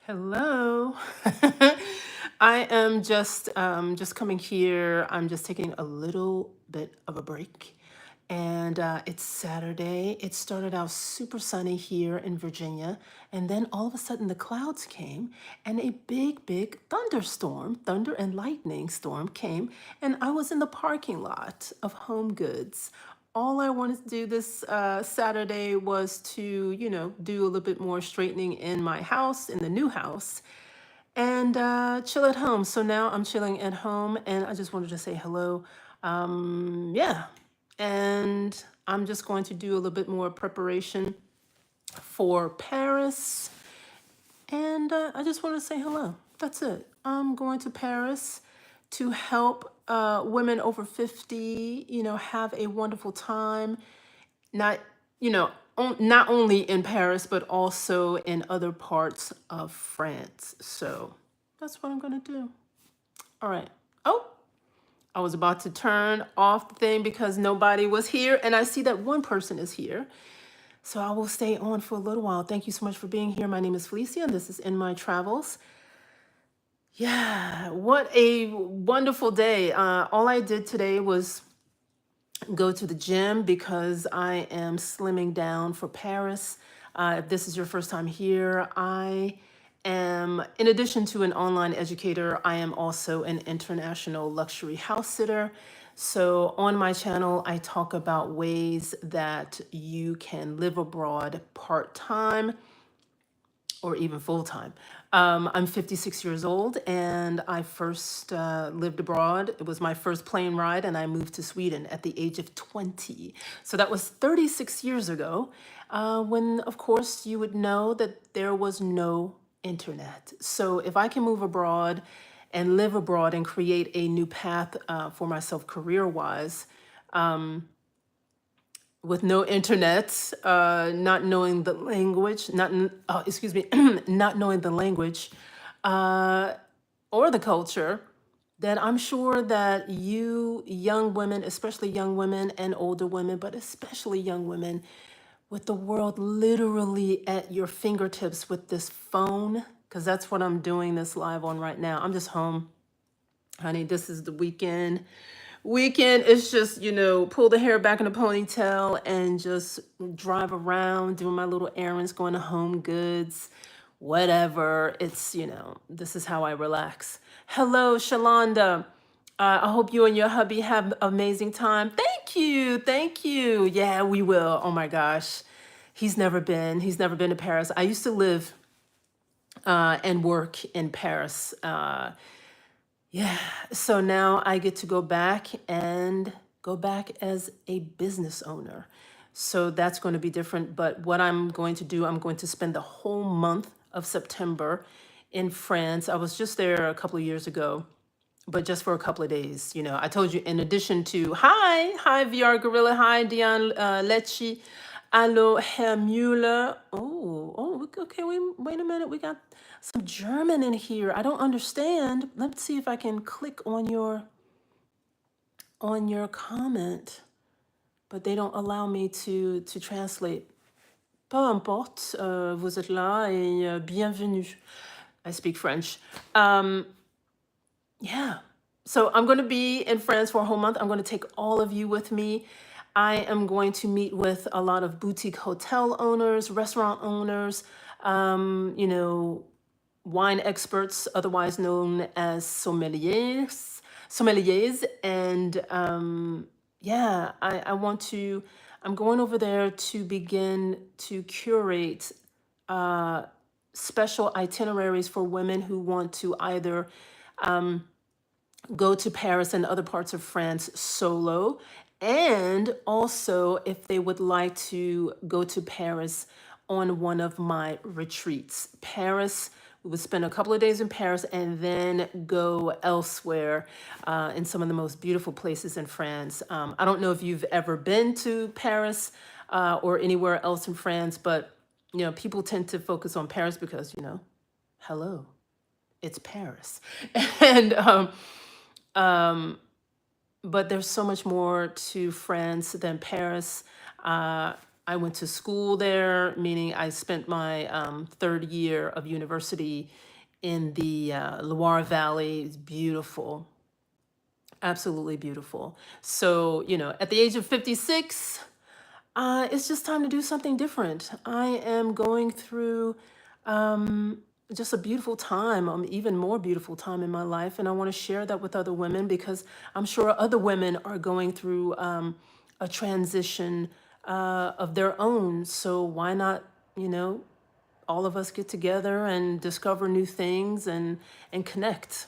Hello. I am just coming here. I'm just taking a little bit of a break. And it's Saturday. It started out super sunny here in Virginia. And then all of a sudden the clouds came and a big thunderstorm, thunder and lightning storm came. And I was in the parking lot of Home Goods. All I wanted to do this Saturday was to, do a little bit more straightening in my house, in the new house, and chill at home. So now I'm chilling at home, and I just wanted to say hello. Yeah. And I'm just going to do a little bit more preparation for Paris. And I just want to say hello. That's it. I'm going to Paris to help women over 50, have a wonderful time. Not, not only in Paris, but also in other parts of France. So that's what I'm going to do. All right. Oh, I was about to turn off the thing because nobody was here. And I see that one person is here. So I will stay on for a little while. Thank you so much for being here. My name is Felicia, and this is In My Travels. Yeah, what a wonderful day. All I did today was go to the gym because I am slimming down for Paris. If this is your first time here, I am, in addition to an online educator, I am also an international luxury house sitter. So on my channel, I talk about ways that you can live abroad part-time or even full time. I'm 56 years old and I first lived abroad. It was my first plane ride and I moved to Sweden at the age of 20. So that was 36 years ago when, of course, you would know that there was no internet. So if I can move abroad and live abroad and create a new path for myself career wise, with no internet, not knowing the language, excuse me, not knowing the language uh, or the culture, then I'm sure that you young women, especially young women and older women, but especially young women, with the world literally at your fingertips with this phone, because that's what I'm doing this live on right now. I'm just home, honey. This is the weekend. Weekend is just, pull the hair back in a ponytail and just drive around, doing my little errands, going to Home Goods, whatever. It's, this is how I relax. Hello, Shalonda. I hope you and your hubby have amazing time. Thank you. Thank you. Yeah, we will. Oh my gosh. He's never been to Paris. I used to live and work in Paris. Yeah, so now I get to go back as a business owner. So that's going to be different. But what I'm going to do, I'm going to spend the whole month of September in France. I was just there a couple of years ago, but just for a couple of days. I told you, in addition to, hi, VR Gorilla, hi, Dion Lecce, hello, Herr Mueller. Oh, okay, wait a minute. We got some German in here. I don't understand. Let's see if I can click on your comment, but they don't allow me to translate. Peu importe, vous êtes là et bienvenue. I speak French. Yeah. So I'm going to be in France for a whole month. I'm going to take all of you with me. I am going to meet with a lot of boutique hotel owners, restaurant owners, wine experts, otherwise known as sommeliers. And yeah, I'm going over there to begin to curate special itineraries for women who want to either go to Paris and other parts of France solo, and also if they would like to go to Paris on one of my retreats. Paris, we would spend a couple of days in Paris and then go elsewhere in some of the most beautiful places in France. I don't know if you've ever been to Paris or anywhere else in France, but people tend to focus on Paris because, hello, it's Paris. And but there's so much more to France than Paris. I went to school there, meaning I spent my third year of university in the Loire Valley. It's beautiful, absolutely beautiful. So, at the age of 56, it's just time to do something different. I am going through just a beautiful time, even more beautiful time in my life, and I want to share that with other women because I'm sure other women are going through a transition of their own. So why not, you know, all of us get together and discover new things and connect.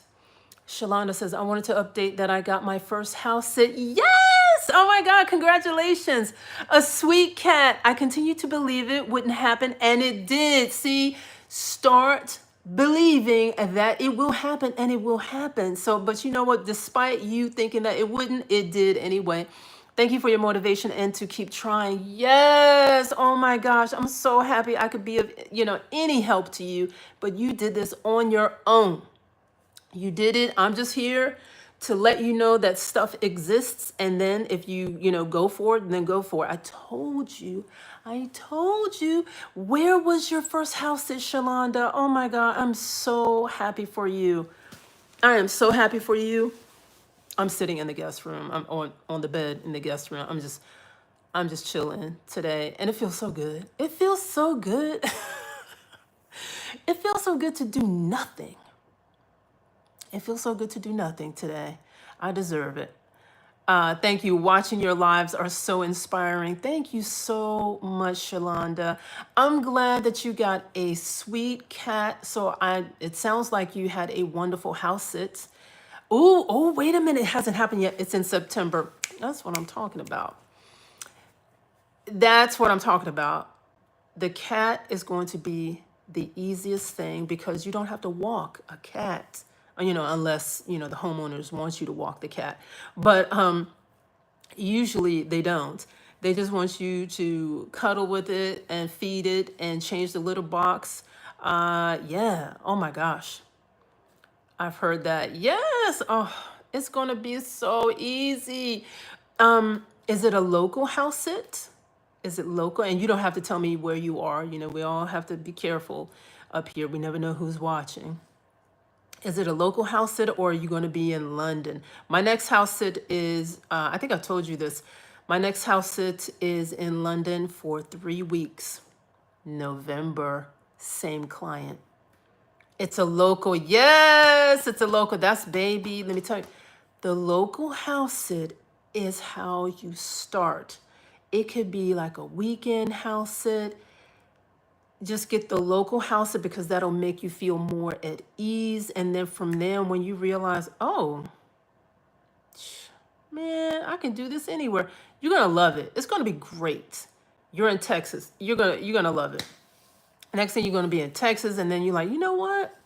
Shalonda says, I wanted to update that I got my first house sit. Yes! Oh my God, congratulations. A sweet cat. I continue to believe it wouldn't happen, and it did. See, start believing that it will happen, and it will happen. So, but you know what? Despite you thinking that it wouldn't, it did anyway. Thank you for your motivation and to keep trying. Yes. Oh my gosh. I'm so happy I could be of, any help to you, but you did this on your own. You did it. I'm just here to let you know that stuff exists. And then if you go for it, then go for it. I told you. I told you. Where was your first house at, Shalonda? Oh my God. I'm so happy for you. I am so happy for you. I'm sitting in the guest room. I'm on the bed in the guest room. I'm just chilling today. And it feels so good. It feels so good. It feels so good to do nothing. It feels so good to do nothing today. I deserve it. Thank you. Watching your lives are so inspiring. Thank you so much, Shalonda. I'm glad that you got a sweet cat. So it sounds like you had a wonderful house sit. Oh, wait a minute. It hasn't happened yet. It's in September. That's what I'm talking about. That's what I'm talking about. The cat is going to be the easiest thing because you don't have to walk a cat, unless, the homeowners want you to walk the cat. But usually they don't. They just want you to cuddle with it and feed it and change the litter box. Yeah. Oh my gosh. I've heard that. Yes. Oh, it's going to be so easy. Is it a local house sit? Is it local? And you don't have to tell me where you are. We all have to be careful up here. We never know who's watching. Is it a local house sit or are you going to be in London? My next house sit is, I think I told you this. My next house sit is in London for 3 weeks. November, same client. It's a local. Yes, it's a local. That's baby. Let me tell you, the local house sit is how you start. It could be like a weekend house sit. Just get the local house sit because that'll make you feel more at ease. And then from there, when you realize, oh, man, I can do this anywhere, you're gonna love it. It's gonna be great. You're in Texas. You're gonna love it. Next thing you're gonna be in Texas, and then you're like, you know what?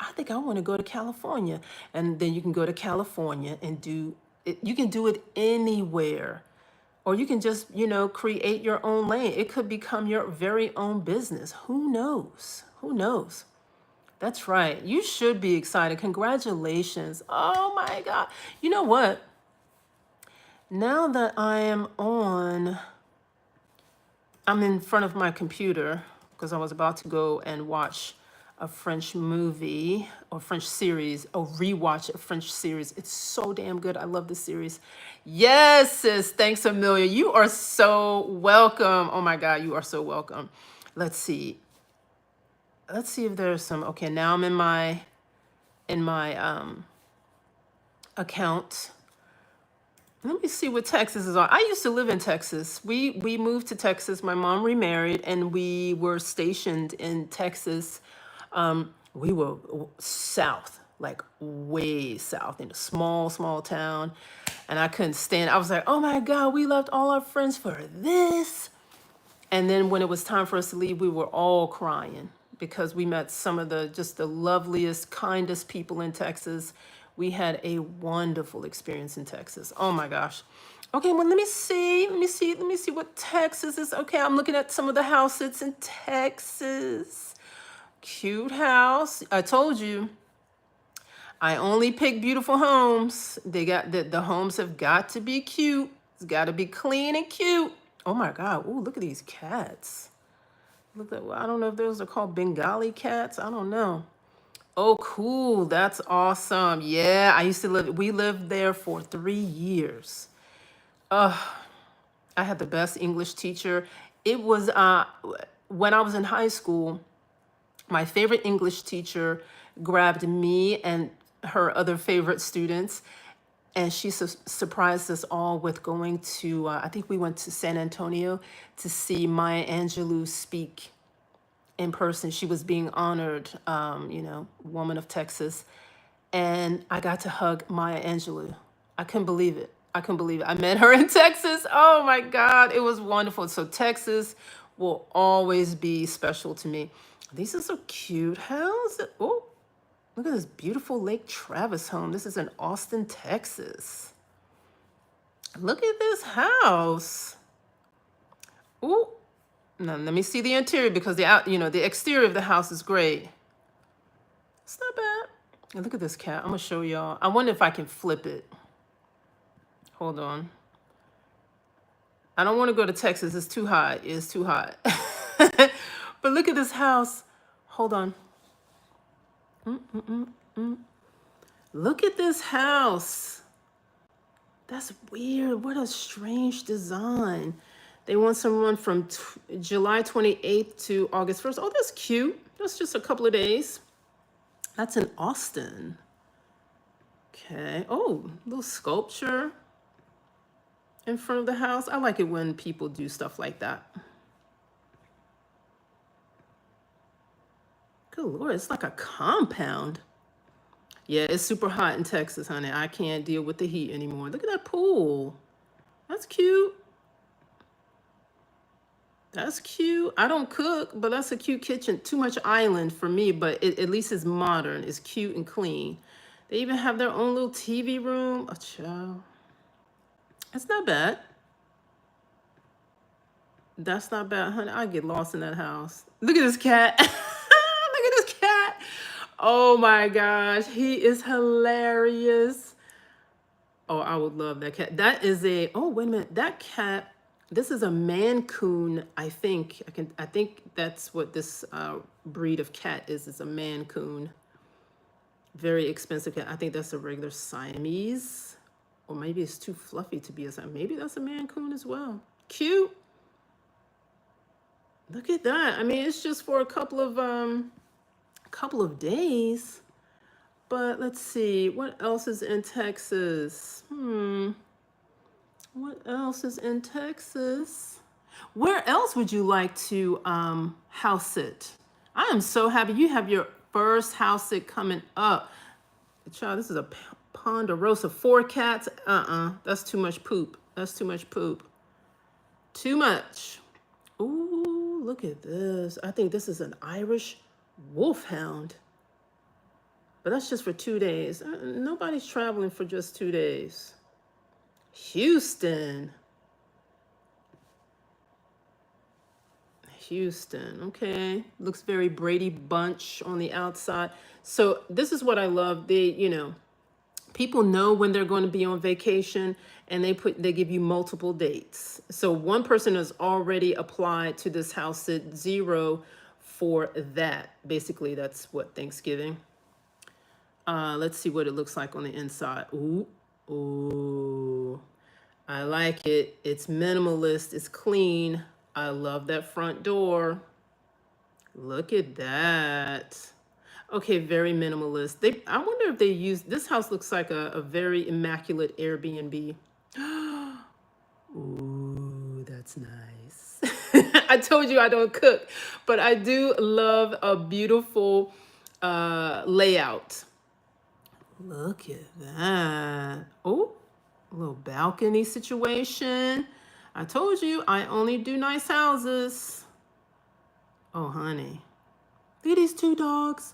I think I want to go to California. And then you can go to California and do it. You can do it anywhere. Or you can just, create your own lane. It could become your very own business. Who knows? Who knows? That's right. You should be excited. Congratulations. Oh my God. You know what? Now that I'm in front of my computer because I was about to go and watch a French movie or French series, or rewatch a French series. It's so damn good. I love the series. Yes, sis. Thanks a million. You are so welcome. Oh my God, you are so welcome. Let's see. Let's see if there's some. Okay, now I'm in my account. Let me see what Texas is on. I used to live in Texas. We moved to Texas. My mom remarried, and we were stationed in Texas. We were south, like way south, in a small town, and I couldn't stand. I was like, oh my God, we left all our friends for this. And then when it was time for us to leave, we were all crying because we met some of the loveliest, kindest people in Texas. We had a wonderful experience in Texas. Oh my gosh. Okay, well, let me see what Texas is. Okay, I'm looking at some of the houses in Texas. Cute house. I told you, I only pick beautiful homes. The homes have got to be cute. It's got to be clean and cute. Oh my God. Ooh, look at these cats. Look at, I don't know if those are called Bengali cats. I don't know. Oh, cool. That's awesome. Yeah, I used to we lived there for 3 years. I had the best English teacher. It was when I was in high school, my favorite English teacher grabbed me and her other favorite students, and she surprised us all with going to, I think we went to San Antonio to see Maya Angelou speak in person. She was being honored, woman of Texas. And I got to hug Maya Angelou. I couldn't believe it. I couldn't believe it. I met her in Texas. Oh my God, it was wonderful. So Texas will always be special to me. These are so cute. How's it? Oh, look at this beautiful Lake Travis home. This is in Austin, Texas. Look at this house. Oh, now let me see the interior because the exterior of the house is great. It's not bad. And look at this cat. I'm gonna show y'all. I wonder if I can flip it. Hold on. I don't want to go to Texas. It's too hot. It's too hot. But look at this house. Hold on. Look at this house. That's weird. What a strange design. They want someone from July 28th to August 1st. Oh, that's cute. That's just a couple of days. That's in Austin. Okay. Oh, little sculpture in front of the house. I like it when people do stuff like that. Good Lord, it's like a compound. Yeah, it's super hot in Texas, honey. I can't deal with the heat anymore. Look at that pool. That's cute. That's cute. I don't cook, but that's a cute kitchen. Too much island for me, but at least it's modern. It's cute and clean. They even have their own little TV room. Oh, child. That's not bad. That's not bad, honey. I get lost in that house. Look at this cat. Look at this cat. Oh my gosh. He is hilarious. Oh, I would love that cat. That is oh, wait a minute. That cat, this is a Mancoon, I think. I think that's what this breed of cat is. It's a Mancoon. Very expensive cat. I think that's a regular Siamese. Or maybe it's too fluffy to be a Siamese. Maybe that's a Mancoon as well. Cute. Look at that. I mean, it's just for a couple of days. But let's see, what else is in Texas? What else is in Texas? Where else would you like to house sit? I am so happy you have your first house sit coming up. Child, this is a Ponderosa. 4 cats. That's too much poop. That's too much poop. Too much. Ooh, look at this. I think this is an Irish wolfhound. But that's just for 2 days. Nobody's traveling for just 2 days. Houston. Houston, okay. Looks very Brady Bunch on the outside. So this is what I love. People know when they're going to be on vacation, and they give you multiple dates. So one person has already applied to this house at 0 for that. Basically, that's what, Thanksgiving. Let's see what it looks like on the inside. Ooh, I like it. It's minimalist. It's clean. I love that front door. Look at that. Okay, very minimalist. I wonder if they use, this house looks like a very immaculate Airbnb. Ooh, that's nice. I told you I don't cook, but I do love a beautiful layout. Look at that. Oh, a little balcony situation. I told you I only do nice houses. Oh, honey. Look at these 2 dogs.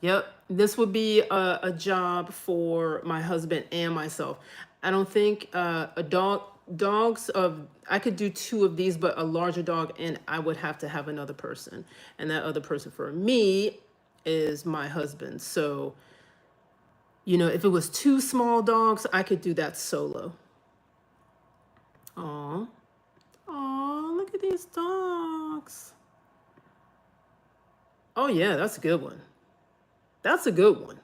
Yep, this would be a job for my husband and myself. I don't think I could do 2 of these, but a larger dog, and I would have to have another person. And that other person for me is my husband. So, if it was 2 small dogs, I could do that solo. Aw. Aw. these dogs. Oh yeah, that's a good one. That's a good one.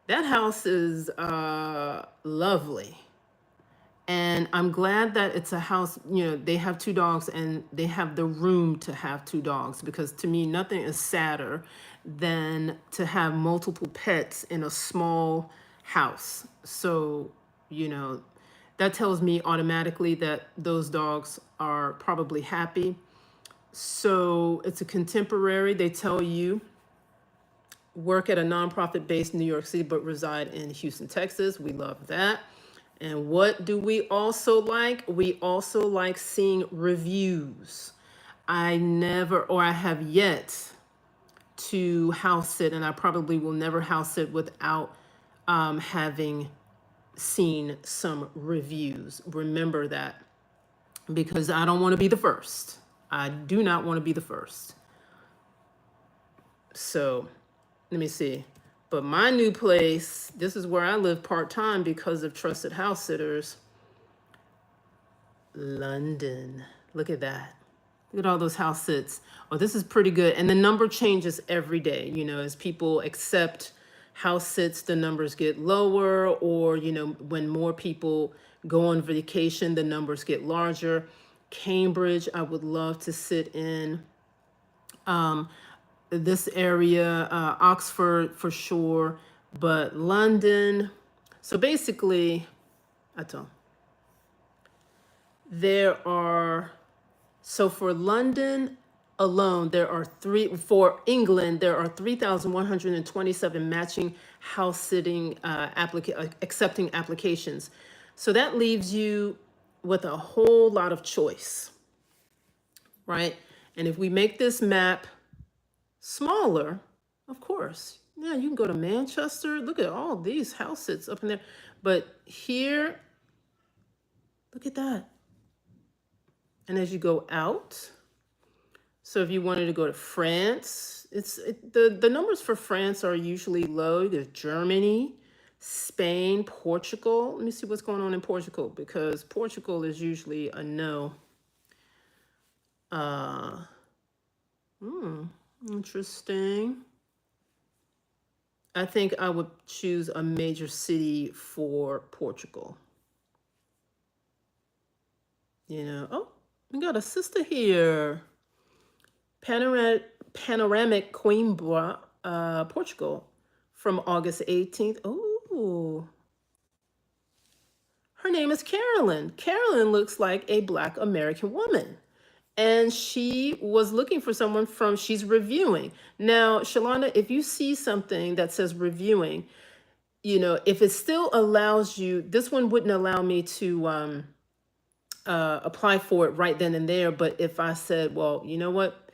That house is lovely. And I'm glad that it's a house, they have two dogs and they have the room to have two dogs, because to me, nothing is sadder than to have multiple pets in a small house. So, you know, that tells me automatically that those dogs are probably happy. So it's a contemporary. They tell you work at a nonprofit based in New York City, but reside in Houston, Texas. We love that. And what do we also like? We also like seeing reviews. I never, or I have yet to house sit, and I probably will never house sit without having seen some reviews. Remember that, because I don't want to be the first. I do not want to be the first. So let me see. But my new place, this is where I live part-time because of Trusted House Sitters. London. Look at that. Look at all those house sits. Oh, this is pretty good. And the number changes every day. As people accept house sits, the numbers get lower, or, when more people go on vacation, the numbers get larger. Cambridge, I would love to sit in. This area, Oxford for sure, but London. So basically, there are, so for London alone, for England, there are 3,127 matching house sitting accepting applications. So that leaves you with a whole lot of choice, right? And if we make this map smaller, of course, yeah, you can go to Manchester. Look at all these house sits up in there. But here, look at that. And as you go out, so if you wanted to go to France, the numbers for France are usually low. There's Germany, Spain, Portugal. Let me see what's going on in Portugal, because Portugal is usually a no. Interesting. I think I would choose a major city for Portugal. Oh, we got a sister here. Panoramic Coimbra, Portugal, from August 18th. Oh, her name is Carolyn. Carolyn looks like a Black American woman. And she was looking for someone she's reviewing. Now, Shalonda, if you see something that says reviewing, if it still allows you, this one wouldn't allow me to apply for it right then and there. But if I said, well, you know what?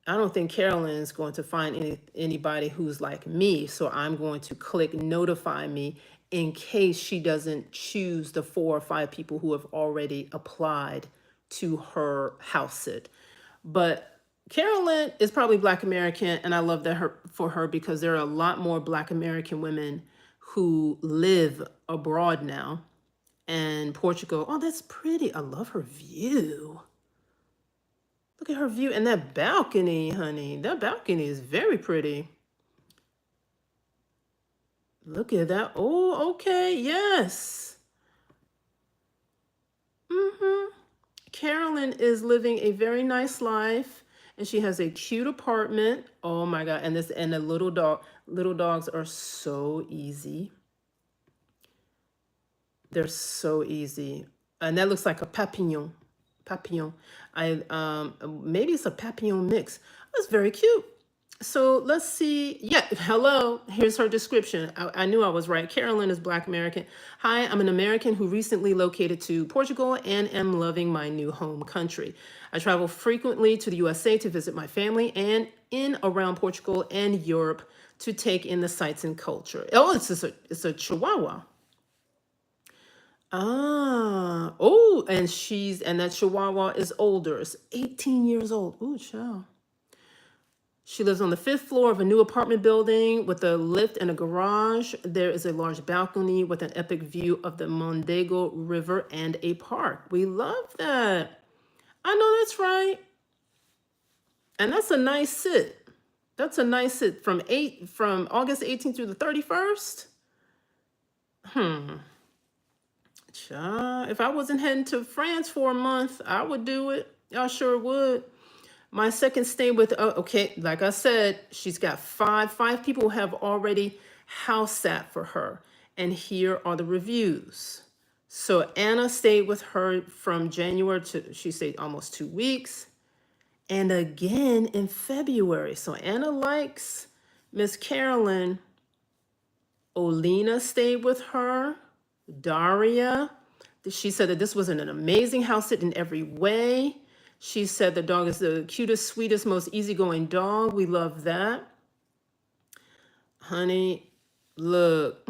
I don't think Carolyn's going to find anybody who's like me. So I'm going to click notify me in case she doesn't choose the 4 or 5 people who have already applied to her house sit. But Carolyn is probably Black American, and I love that for her, because there are a lot more Black American women who live abroad now. And Portugal, oh, that's pretty. I love her view. Look at her view, and that balcony, honey. That balcony is very pretty. Look at that. Oh, okay, yes. Carolyn is living a very nice life, and she has a cute apartment. Oh my God. And the little dogs are so easy. They're so easy. And that looks like a papillon. Maybe it's a papillon mix. That's very cute. So let's see. Yeah, hello. Here's her description. I knew I was right. Carolyn is Black American. Hi, I'm an American who recently located to Portugal and am loving my new home country. I travel frequently to the USA to visit my family and in around Portugal and Europe to take in the sights and culture. Oh, it's a Chihuahua. Oh, and that Chihuahua is older. It's 18 years old. Ooh, child. She lives on the 5th floor of a new apartment building with a lift and a garage. There is a large balcony with an epic view of the Mondego River and a park. We love that. I know that's right. And that's a nice sit. That's a nice sit from August 18th through the 31st. If I wasn't heading to France for a month, I would do it. I sure would. My second stay with, okay, like I said, she's got five people have already house sat for her. And here are the reviews. So Anna stayed with her from January to, she stayed almost 2 weeks. And again in February. So Anna likes Miss Carolyn. Olena stayed with her. Daria, she said that this was an amazing house sit in every way. She said the dog is the cutest, sweetest, most easygoing dog. We love that. Honey, look.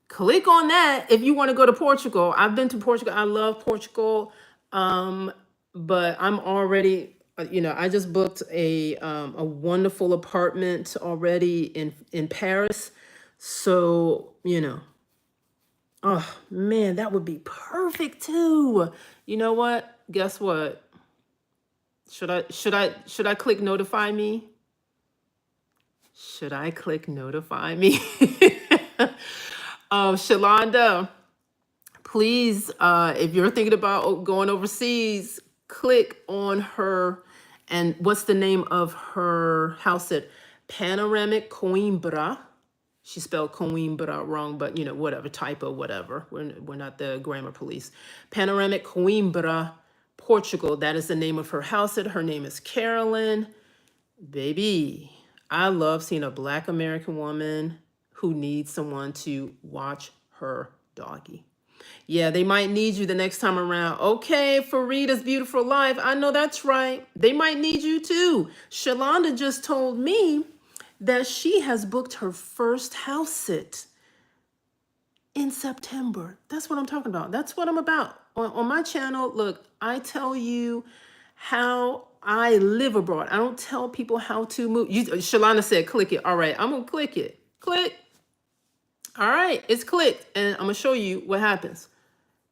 Click on that if you want to go to Portugal. I've been to Portugal. I love Portugal. But I'm already, I just booked a wonderful apartment already in Paris. So, oh man, that would be perfect too. You know what? Guess what? Should I click notify me? Should I click notify me? Shalonda, please, if you're thinking about going overseas, click on her. And what's the name of her house sit? Panoramic Coimbra. She spelled Coimbra wrong, but whatever, typo, whatever. We're not the grammar police. Panoramic Coimbra, Portugal. That is the name of her house sit. Her name is Carolyn. Baby, I love seeing a Black American woman who needs someone to watch her doggy. Yeah, they might need you the next time around. Okay, Farida's Beautiful Life. I know that's right. They might need you too. Shalonda just told me that she has booked her first house sit in September. That's what I'm talking about. That's what I'm about. On my channel, look, I tell you how I live abroad. I don't tell people how to move. Shalana said, click it. All right, I'm going to click it. Click. All right, it's clicked. And I'm going to show you what happens.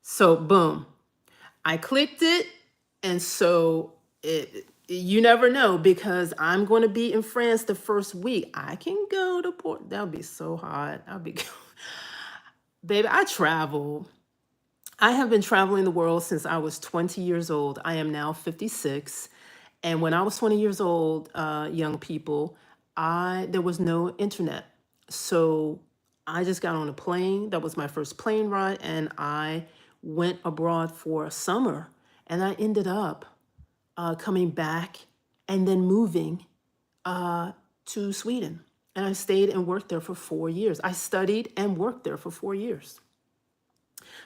So, boom. I clicked it. And so you never know, because I'm going to be in France the first week. I can go to Port. That would be so hot. Baby, I travel. I have been traveling the world since I was 20 years old. I am now 56. And when I was 20 years old, young people, there was no internet. So I just got on a plane. That was my first plane ride. And I went abroad for a summer. And I ended up coming back and then moving to Sweden. And I stayed and worked there for 4 years. I studied and worked there for 4 years.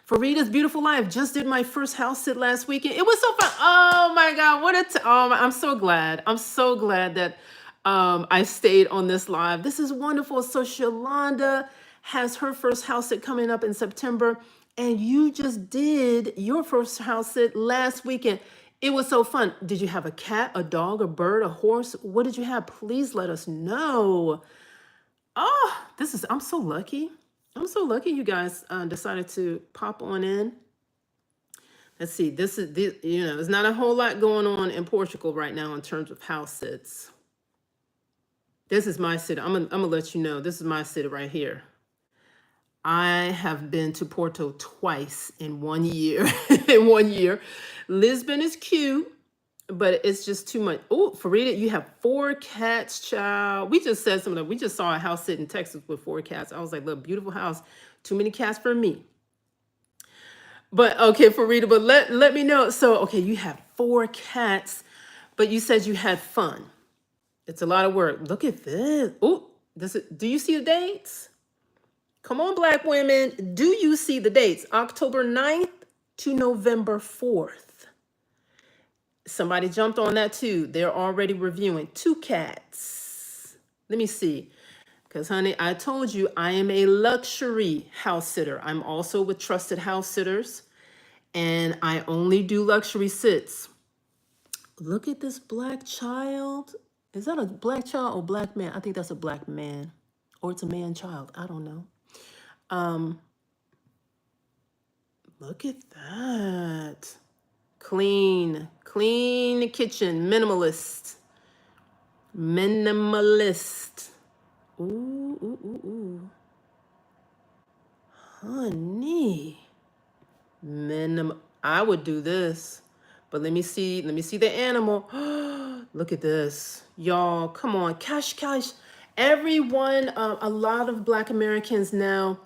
Farida's Beautiful Life just did my first house sit last weekend. It was so fun. Oh my God, I'm so glad. I'm so glad that I stayed on this live. This is wonderful. So Shalonda has her first house sit coming up in September, and you just did your first house sit last weekend. It was so fun. Did you have a cat, a dog, a bird, a horse? What did you have? Please let us know. Oh, I'm so lucky. I'm so lucky you guys decided to pop on in. Let's see, there's not a whole lot going on in Portugal right now in terms of house sits. This is my sit. I'm gonna let you know, this is my sit right here. I have been to Porto twice in 1 year. In 1 year. Lisbon is cute, but it's just too much. Oh, Farida, you have 4 cats, child. We just said something. We just saw a house sit in Texas with 4 cats. I was like, look, beautiful house. Too many cats for me. But okay, Farida, but let me know. So, okay, you have 4 cats, but you said you had fun. It's a lot of work. Look at this. Oh, do you see the dates? Come on, Black women. Do you see the dates? October 9th to November 4th. Somebody jumped on that too. They're already reviewing 2 cats. Let me see. Because, honey, I told you I am a luxury house sitter. I'm also with Trusted House Sitters. And I only do luxury sits. Look at this black child. Is that a black child or black man? I think that's a black man. Or it's a man child. I don't know. Look at that. Clean, clean kitchen, minimalist, minimalist. Ooh, ooh, ooh, ooh. Honey. I would do this. But let me see the animal. Look at this. Y'all, come on. Cash, cash. Everyone, a lot of Black Americans now,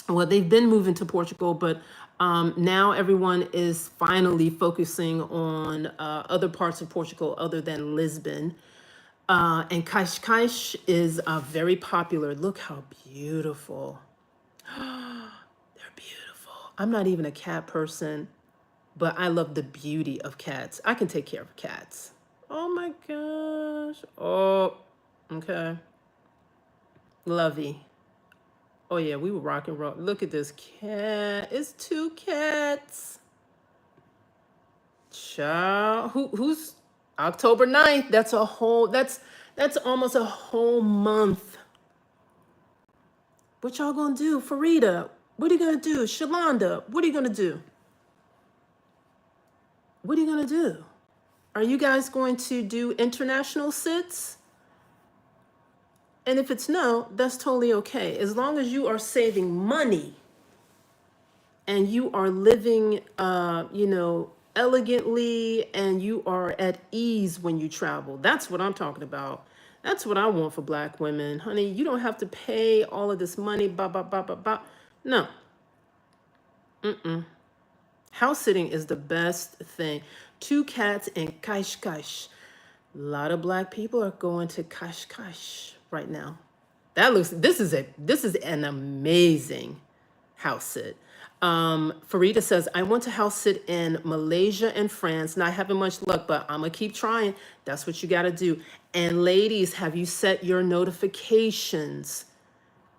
well, they've been moving to Portugal, but now everyone is finally focusing on other parts of Portugal other than Lisbon. And Cascais is very popular. Look how beautiful. They're beautiful. I'm not even a cat person, but I love the beauty of cats. I can take care of cats. Oh my gosh. Oh, okay. Lovey. Oh yeah, we were rock and roll. Look at this cat. It's two cats. Child. Who's October 9th? That's almost a whole month. What y'all gonna do? Farida, what are you gonna do? Shalonda, what are you gonna do? What are you gonna do? Are you guys going to do international sits? And if it's no, that's totally okay. As long as you are saving money and you are living, elegantly, and you are at ease when you travel. That's what I'm talking about. That's what I want for Black women. Honey, you don't have to pay all of this money, ba, ba, ba, ba, ba. No. House sitting is the best thing. Two cats in Cascais. A lot of Black people are going to Cascais right now. This is an amazing house sit. Farida says, I want to house sit in Malaysia and France. Not having much luck, but I'm gonna keep trying. That's what you gotta do. And ladies, have you set your notifications?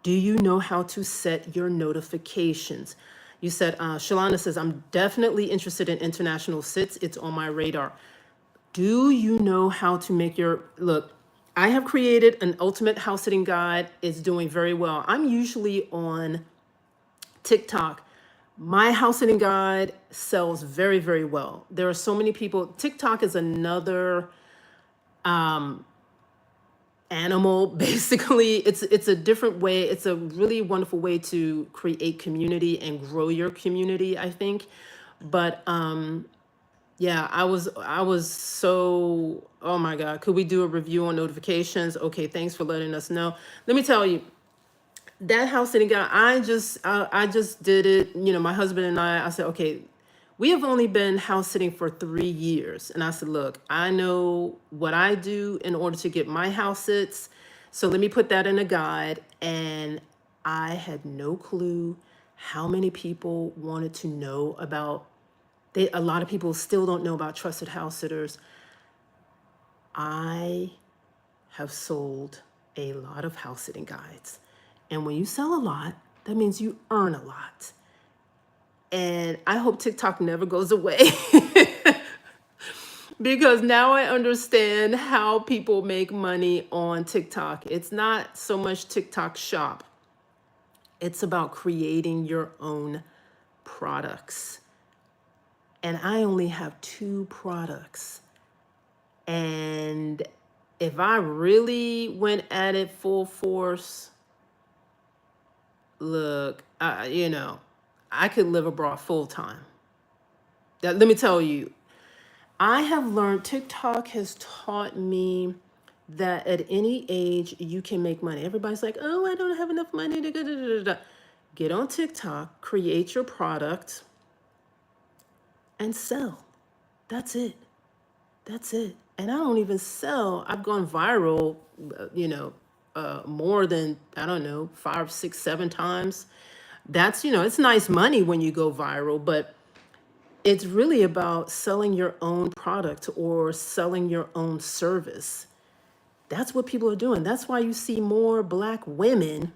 Do you know how to set your notifications? You said, Shalana says, I'm definitely interested in international sits. It's on my radar. Do you know how to make look, I have created an ultimate house sitting guide. It's doing very well. I'm usually on TikTok. My house sitting guide sells very, very well. There are so many people. TikTok is another animal. Basically, it's a different way. It's a really wonderful way to create community and grow your community, I think. But yeah, I was so, oh my God, could we do a review on notifications? Okay, thanks for letting us know. Let me tell you, that house sitting guy, I just did it. My husband and I said, okay, we have only been house sitting for 3 years. And I said, look, I know what I do in order to get my house sits. So let me put that in a guide. And I had no clue how many people wanted to know about. A lot of people still don't know about trusted house sitters. I have sold a lot of house sitting guides. And when you sell a lot, that means you earn a lot. And I hope TikTok never goes away because now I understand how people make money on TikTok. It's not so much TikTok shop. It's about creating your own products. And I only have 2 products. And if I really went at it full force, look, I could live abroad full time. Let me tell you, I have learned, TikTok has taught me that at any age you can make money. Everybody's like, oh, I don't have enough money to go. Get on TikTok, create your product, and sell. That's it. That's it. And I don't even sell. I've gone viral, more than, I don't know, 5, 6, 7 times. That's, it's nice money when you go viral, but it's really about selling your own product or selling your own service. That's what people are doing. That's why you see more Black women.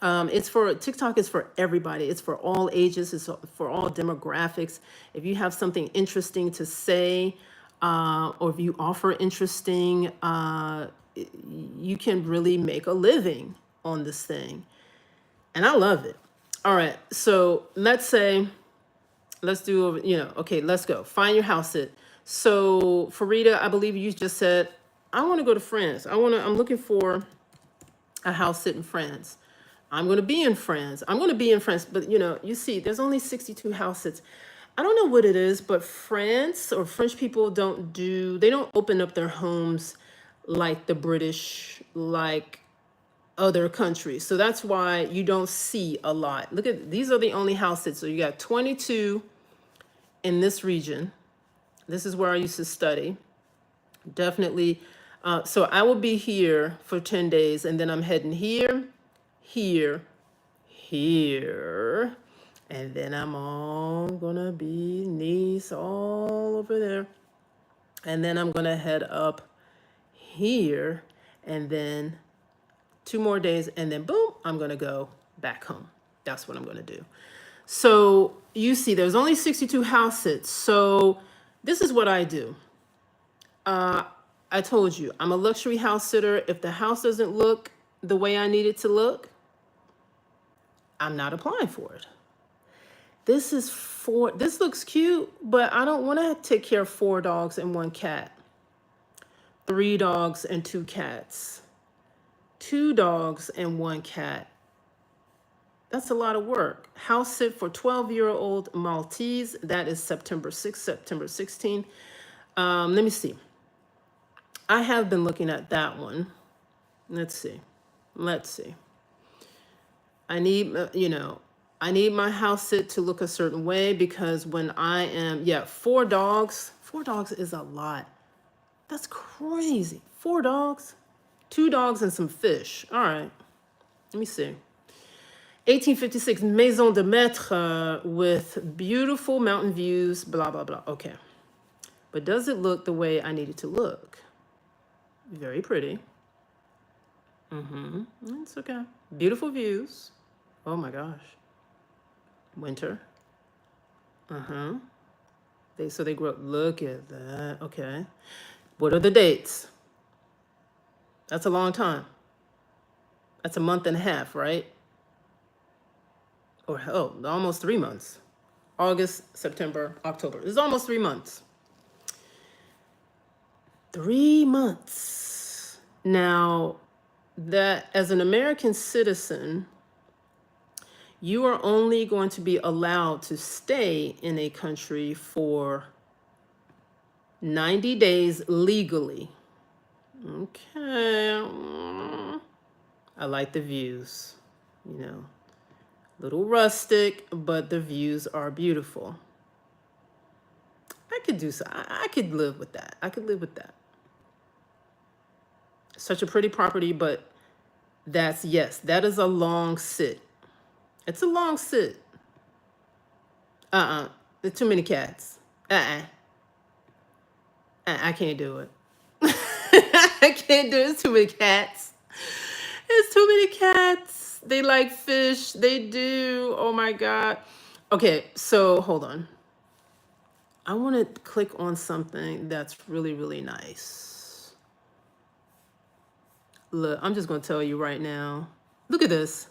TikTok is for everybody. It's for all ages. It's for all demographics. If you have something interesting to say, or if you offer interesting, you can really make a living on this thing. And I love it. All right. So let's say Let's do, okay, let's go. Find your house sit. So, Farida, I believe you just said, I want to go to France. I'm looking for a house sit in France. I'm going to be in France. I'm going to be in France. But, you see, there's only 62 house sits. I don't know what it is, but France or French people they don't open up their homes like the British, like other countries. So that's why you don't see a lot. Look at, these are the only house sits. So you got 22 in this region. This is where I used to study. Definitely. So I will be here for 10 days and then I'm heading here, here, here. And then I'm all gonna be Nice all over there. And then I'm gonna head up here and then 2 more days and then boom, I'm gonna go back home. That's what I'm gonna do. So you see, there's only 62 house sits. So this is what I do. I told you, I'm a luxury house sitter. If the house doesn't look the way I need it to look, I'm not applying for it. This looks cute, but I don't want to take care of 4 dogs and 1 cat. 3 dogs and 2 cats. 2 dogs and 1 cat. That's a lot of work. House sit for 12-year-old Maltese. That is September 6th, September 16th. Let me see. I have been looking at that one. Let's see. I need, I need my house sit to look a certain way because when I am, 4 dogs. 4 dogs is a lot. That's crazy. 4 dogs, 2 dogs and some fish. All right. Let me see. 1856 Maison de Maître with beautiful mountain views, blah, blah, blah. Okay. But does it look the way I need it to look? Very pretty. It's okay. Beautiful views. Oh my gosh. Winter. So they grew up. Look at that. Okay. What are the dates? That's a long time. That's a month and a half, right? Or almost 3 months. August, September, October. It's almost 3 months. 3 months. Now, that as an American citizen, you are only going to be allowed to stay in a country for 90 days legally. Okay. I like the views, little rustic, but the views are beautiful. I could do so. I could live with that. Such a pretty property, but that is a long sit. It's a long sit. There's too many cats. I can't do it. I can't do it. It's too many cats. It's too many cats. They like fish. They do. Oh my God. Okay, so hold on. I want to click on something that's really, really nice. Look, I'm just going to tell you right now. Look at this.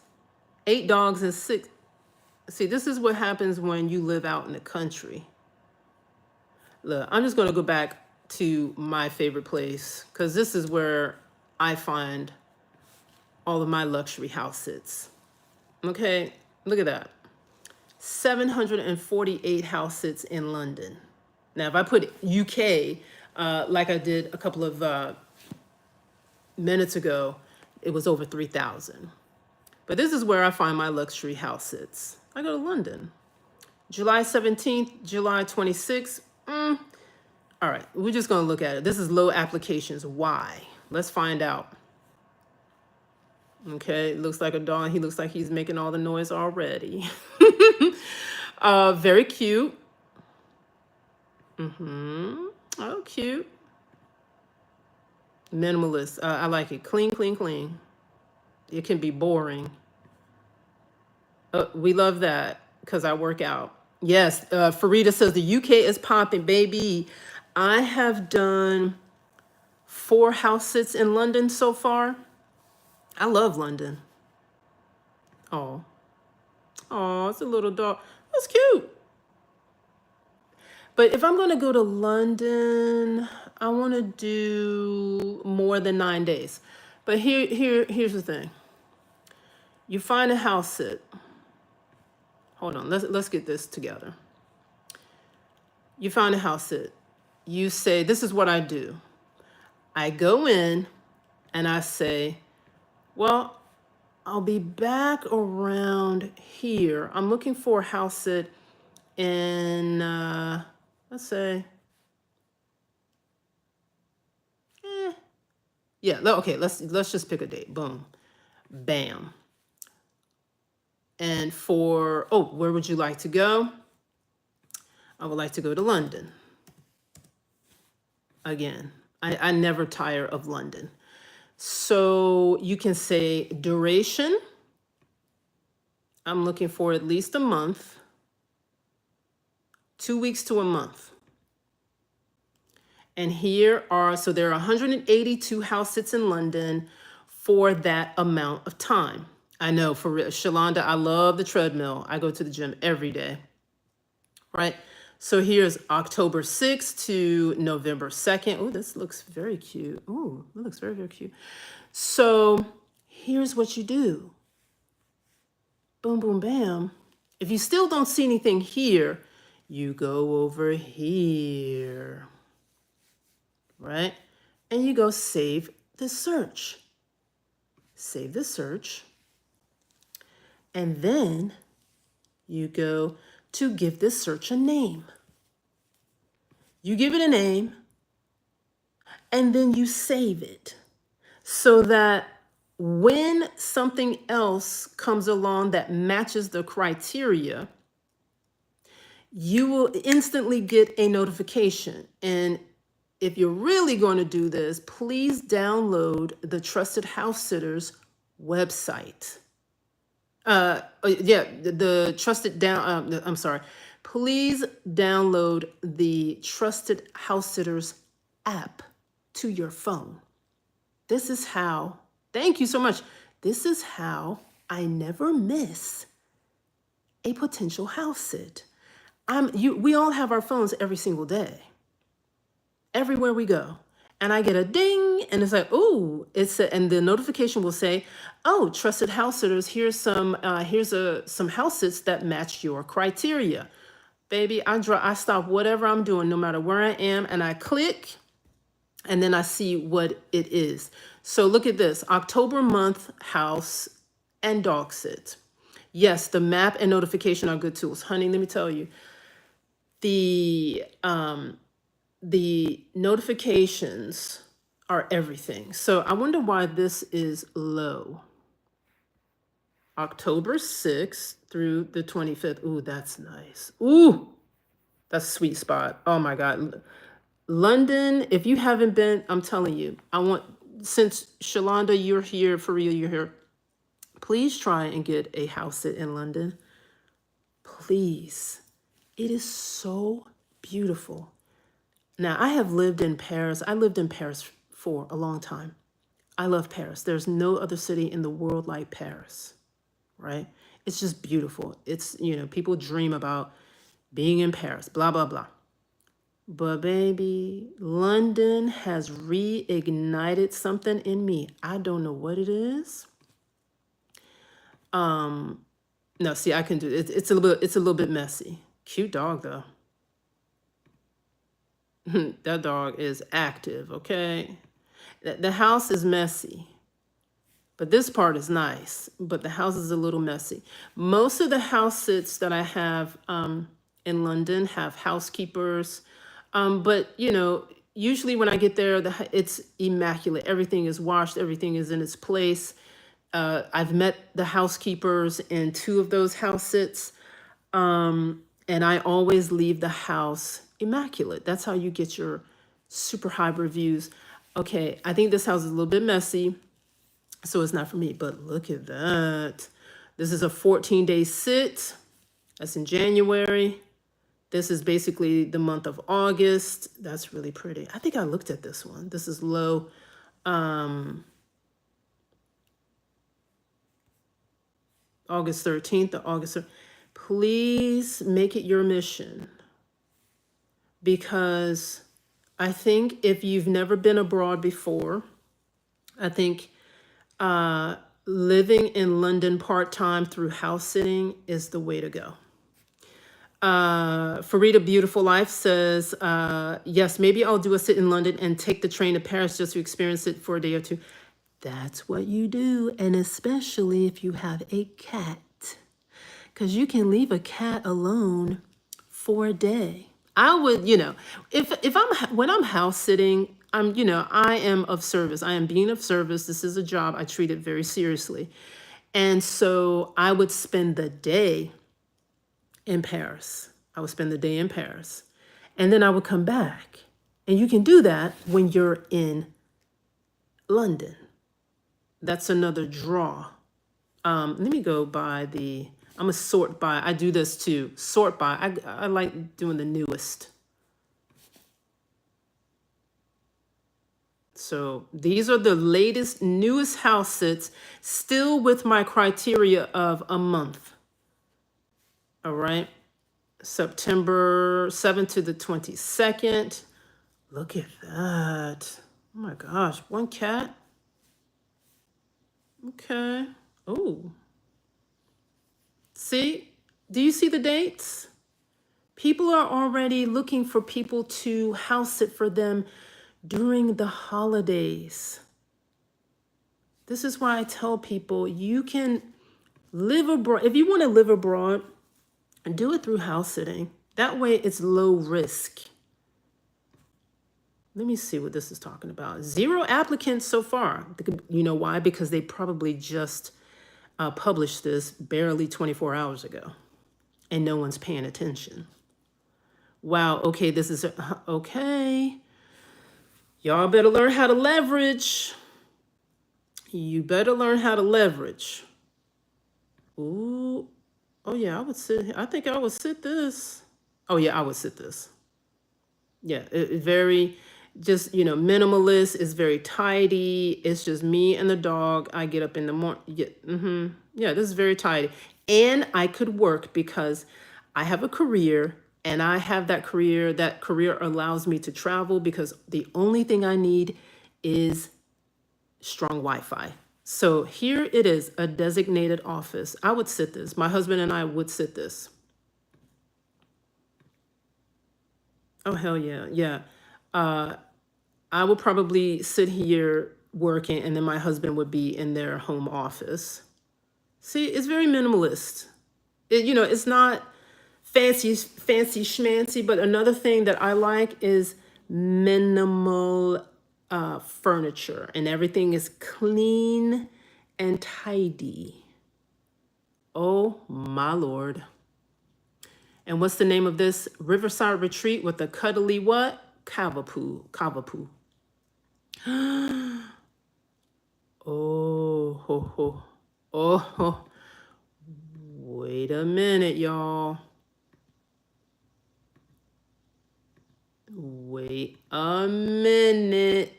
8 dogs and 6. See, this is what happens when you live out in the country. Look, I'm just going to go back to my favorite place because this is where I find all of my luxury house sits. Okay, look at that. 748 house sits in London. Now, if I put UK, like I did a couple of minutes ago, it was over 3,000. But this is where I find my luxury house sits. I go to London. July 17th, July 26th. All right, we're just going to look at it. This is low applications. Why? Let's find out. Okay, looks like a dog. He looks like he's making all the noise already. Very cute. Oh, cute. Minimalist. I like it. Clean, clean, clean. It can be boring. We love that because I work out. Yes, Farida says the UK is popping, baby. I have done 4 house sits in London so far. I love London. Oh, it's a little dog. That's cute. But if I'm going to go to London, I want to do more than 9 days. But here's the thing. You find a house sit. Hold on, let's get this together. You find a house sit. You say, this is what I do. I go in and I say, well, I'll be back around here. I'm looking for a house sit in, let's say, yeah, okay, let's just pick a date. Boom, bam. And for, oh, where would you like to go? I would like to go to London. Again, I never tire of London. So you can say duration. I'm looking for at least a month, 2 weeks to a month. And here are, so there are 182 house sits in London for that amount of time. I know, for real, Shalonda, I love the treadmill. I go to the gym every day, right? So here's October 6th to November 2nd. Oh, this looks very cute. Oh, that looks very, very cute. So here's what you do. Boom, boom, bam. If you still don't see anything here, you go over here, right? And you go save the search. Save the search. And then you go to give this search a name. You give it a name, and then you save it so that when something else comes along that matches the criteria, you will instantly get a notification. And if you're really going to do this, please download the Trusted House Sitters website. The trusted down. I'm sorry. Please download the Trusted House Sitters app to your phone. This is how. Thank you so much. This is how I never miss a potential house sit. We all have our phones every single day, everywhere we go. And I get a ding, and it's like, oh, and the notification will say, oh, Trusted House Sitters, here's some house sits that match your criteria. Baby, I stop whatever I'm doing, no matter where I am, and I click, and then I see what it is. So look at this, October month house and dog sit. Yes, the map and notification are good tools. Honey, let me tell you, the notifications are everything. So I wonder why this is low. October 6th through the 25th. Ooh, that's nice. Ooh, that's a sweet spot. Oh my God. London, if you haven't been, I'm telling you, since Shalonda, you're here, for real, you're here, please try and get a house sit in London. Please. It is so beautiful. Now, I have lived in Paris. I lived in Paris for a long time. I love Paris. There's no other city in the world like Paris, right? It's just beautiful. It's, people dream about being in Paris, blah, blah, blah. But baby, London has reignited something in me. I don't know what it is. No, see, I can do it. It's a little bit messy. Cute dog though. That dog is active, okay? The house is messy, but this part is nice, but the house is a little messy. Most of the house sits that I have in London have housekeepers, but usually when I get there, it's immaculate. Everything is washed, everything is in its place. I've met the housekeepers in 2 of those house sits, and I always leave the house immaculate. That's how you get your super high reviews. Okay, I think this house is a little bit messy, so it's not for me, but look at that. This is a 14-day sit. That's in January. This is basically the month of August. That's really pretty. I think I looked at this one. This is low. August 13th to August 13th. Please make it your mission. because I think if you've never been abroad before, I think living in London part-time through house sitting is the way to go. Farida Beautiful Life says, yes, maybe I'll do a sit in London and take the train to Paris just to experience it for a day or two. That's what you do, and especially if you have a cat, because you can leave a cat alone for a day. I would, if when I'm house sitting, I am of service. I am being of service. This is a job. I treat it very seriously. And so I would spend the day in Paris. I would spend the day in Paris. And then I would come back. And you can do that when you're in London. That's another draw. Let me go by I'm going to sort by. I do this too. Sort by. I like doing the newest. So these are the latest, newest house sits, still with my criteria of a month. All right. September 7th to the 22nd. Look at that. Oh my gosh. One cat. Okay. Oh. See? Do you see the dates? People are already looking for people to house sit for them during the holidays. This is why I tell people you can live abroad. If you want to live abroad, do it through house sitting. That way it's low risk. Let me see what this is talking about. 0 applicants so far. You know why? Because they probably just published this barely 24 hours ago. And no one's paying attention. Wow, okay, this is, okay. Y'all better learn how to leverage. You better learn how to leverage. Ooh, oh yeah, I would sit, I think I would sit this. Oh yeah, I would sit this. Yeah, it very, just, minimalist. It's very tidy. It's just me and the dog. I get up in the morning. Yeah, this is very tidy. And I could work because I have a career and I have that career. That career allows me to travel because the only thing I need is strong Wi-Fi. So here it is, a designated office. I would sit this. My husband and I would sit this. Oh, hell yeah. Yeah. I would probably sit here working and then my husband would be in their home office. See, it's very minimalist. It's not fancy schmancy, but another thing that I like is minimal furniture and everything is clean and tidy. Oh my Lord. And what's the name of this? Riverside Retreat with a cuddly what? Cavapoo. Cavapoo. Oh, ho, ho. Oh, ho. Wait a minute, y'all. Wait a minute.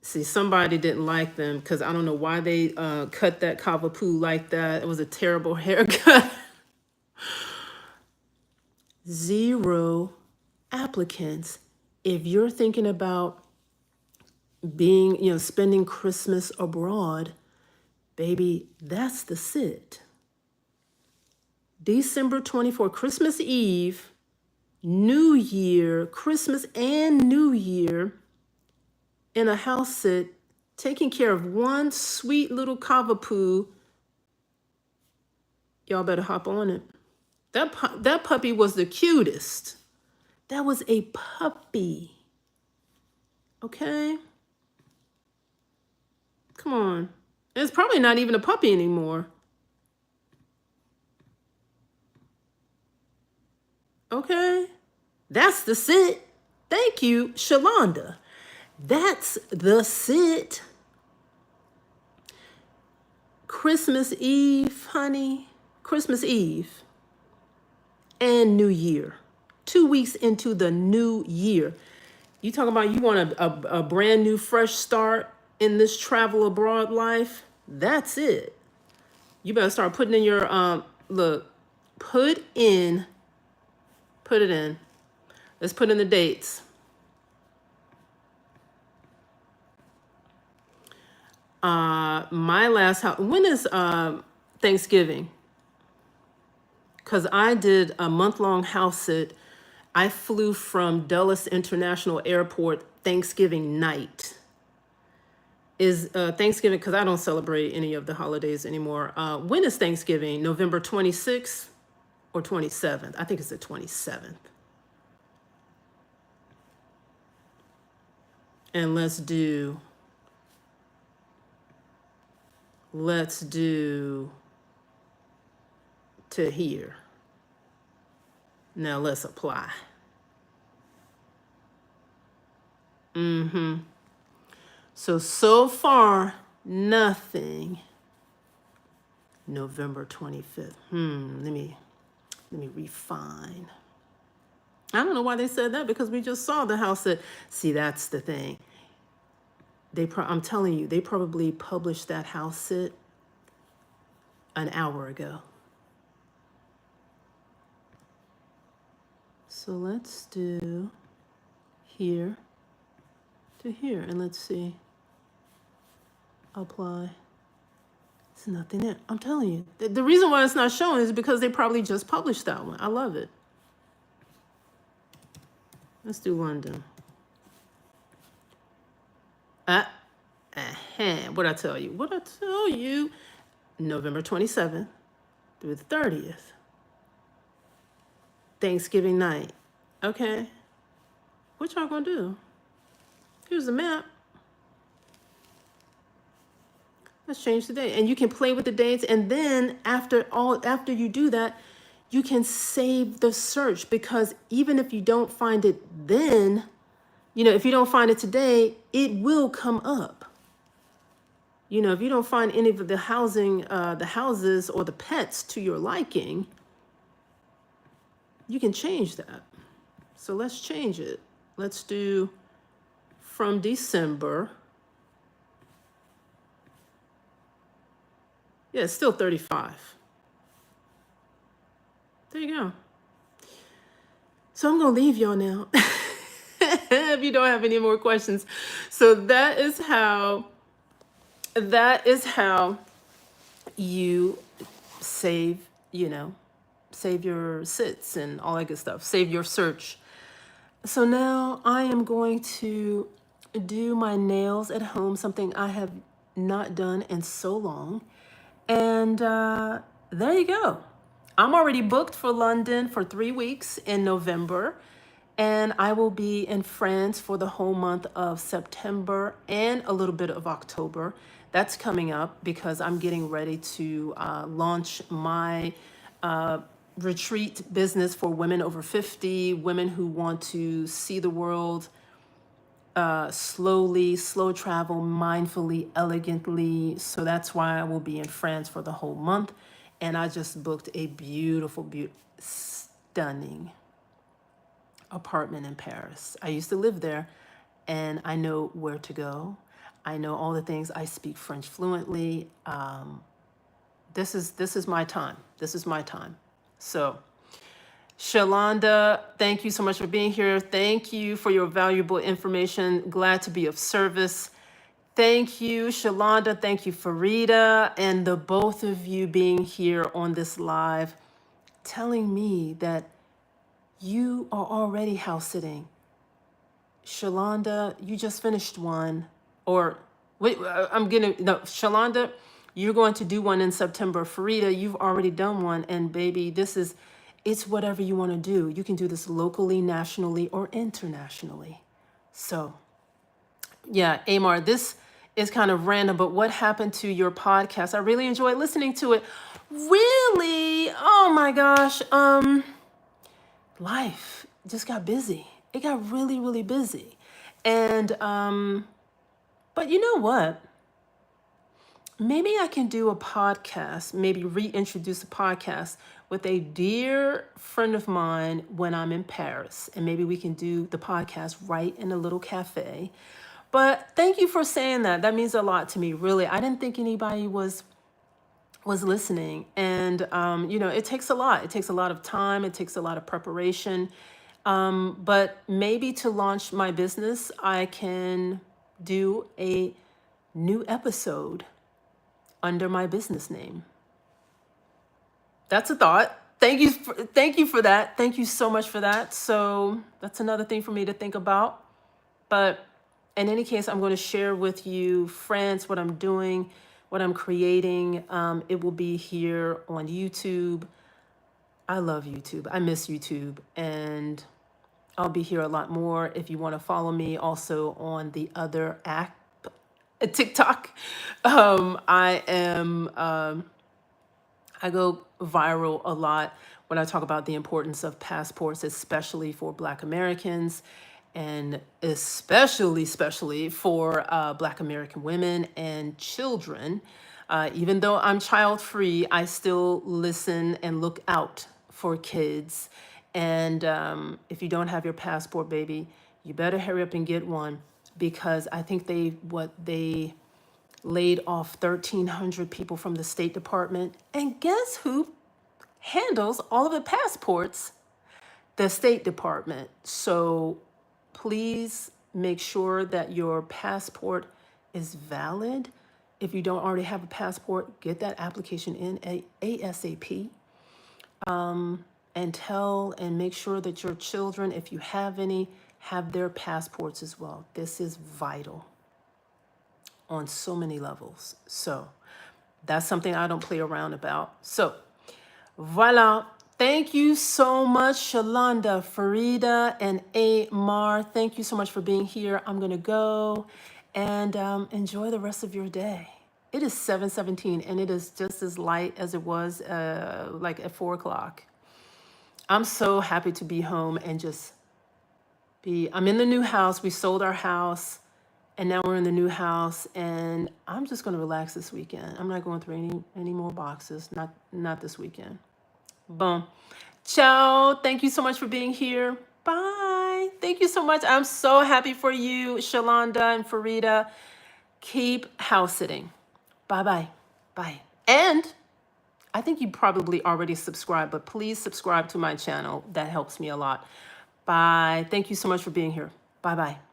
See, somebody didn't like them because I don't know why they cut that Cavapoo like that. It was a terrible haircut. 0 applicants. If you're thinking about being, spending Christmas abroad, baby, that's the sit. December 24th, Christmas Eve, New Year, Christmas and New Year in a house sit, taking care of one sweet little Cavapoo. Y'all better hop on it. That puppy was the cutest. That was a puppy. Okay? Come on. It's probably not even a puppy anymore. Okay? That's the sit. Thank you, Shalonda. That's the sit. Christmas Eve, honey. Christmas Eve. And New Year. 2 weeks into the new year. You talking about you want a brand new fresh start in this travel abroad life? That's it. You better start putting in your look. Put it in. Let's put in the dates. My last house. When is Thanksgiving? Because I did a month-long house sit. I flew from Dulles International Airport Thanksgiving night. Is Thanksgiving, because I don't celebrate any of the holidays anymore. When is Thanksgiving? November 26th or 27th? I think it's the 27th. And let's do to here. Now let's apply. So far, nothing. November 25th. Let me refine. I don't know why they said that, because we just saw the house that, see, that's the thing. I'm telling you, they probably published that house sit an hour ago. So let's do here to here, and let's see. Apply. There's nothing there. I'm telling you. The reason why it's not showing is because they probably just published that one. I love it. Let's do London. What'd I tell you? What'd I tell you? November 27th through the 30th. Thanksgiving night. Okay. What y'all gonna do? Here's the map. Let's change the date. And you can play with the dates. And then after you do that, you can save the search, because even if you don't find it then, if you don't find it today, it will come up. If you don't find any of the houses or the pets to your liking, you can change that. So let's change it. Let's do from December. Yeah, it's still 35. There you go. So I'm going to leave y'all now. If you don't have any more questions. So that is how you save your sits and all that good stuff. Save your search. So now I am going to do my nails at home, something I have not done in so long. And there you go. I'm already booked for London for 3 weeks in November. And I will be in France for the whole month of September and a little bit of October. That's coming up because I'm getting ready to launch my retreat business for women over 50, women who want to see the world slowly, slow travel, mindfully, elegantly. So that's why I will be in France for the whole month. And I just booked a beautiful, stunning apartment in Paris. I used to live there, and I know where to go. I know all the things. I speak French fluently. This is my time. This is my time. So, Shalonda, thank you so much for being here. Thank you for your valuable information. Glad to be of service. Thank you, Shalonda. Thank you, Farida, and the both of you being here on this live, telling me that you are already house sitting. Shalonda, you just finished one. Or, wait, Shalonda, you're going to do one in September. Farida, you've already done one. And baby, it's whatever you want to do. You can do this locally, nationally, or internationally. So, yeah, Amar, this is kind of random, but what happened to your podcast? I really enjoyed listening to it. Really? Oh my gosh. Life just got busy. It got really, really busy. And, but you know what? Maybe I can do a podcast, maybe reintroduce a podcast with a dear friend of mine when I'm in Paris. And maybe we can do the podcast right in a little cafe. But thank you for saying that. That means a lot to me, really. I didn't think anybody was listening. And, it takes a lot. It takes a lot of time. It takes a lot of preparation. But maybe to launch my business, I can do a new episode under my business name. That's a thought. Thank you for that. Thank you so much for that. So that's another thing for me to think about. But in any case, I'm going to share with you, friends, what I'm doing, what I'm creating. It will be here on YouTube. I love YouTube. I miss YouTube. And I'll be here a lot more. If you want to follow me also on the other app, TikTok, I go viral a lot when I talk about the importance of passports, especially for Black Americans, and especially for Black American women and children. Even though I'm child free, I still listen and look out for kids. And if you don't have your passport, baby, you better hurry up and get one, because I think they laid off 1,300 people from the State Department. And guess who handles all of the passports? The State Department. So please make sure that your passport is valid. If you don't already have a passport, get that application in ASAP. And tell and make sure that your children, if you have any, have their passports as well. This is vital on so many levels. So that's something I don't play around about. So voila. Thank you so much, Shalonda, Farida, and Amar. Thank you so much for being here. I'm going to go and enjoy the rest of your day. It is 7:17 and it is just as light as it was like at 4 o'clock. I'm so happy to be home and just I'm in the new house. We sold our house and now we're in the new house, and I'm just going to relax this weekend. I'm not going through any more boxes. Not this weekend. Boom. Ciao. Thank you so much for being here. Bye. Thank you so much. I'm so happy for you, Shalonda and Farida. Keep house sitting. Bye-bye. Bye. And I think you probably already subscribed, but please subscribe to my channel. That helps me a lot. Bye. Thank you so much for being here. Bye-bye.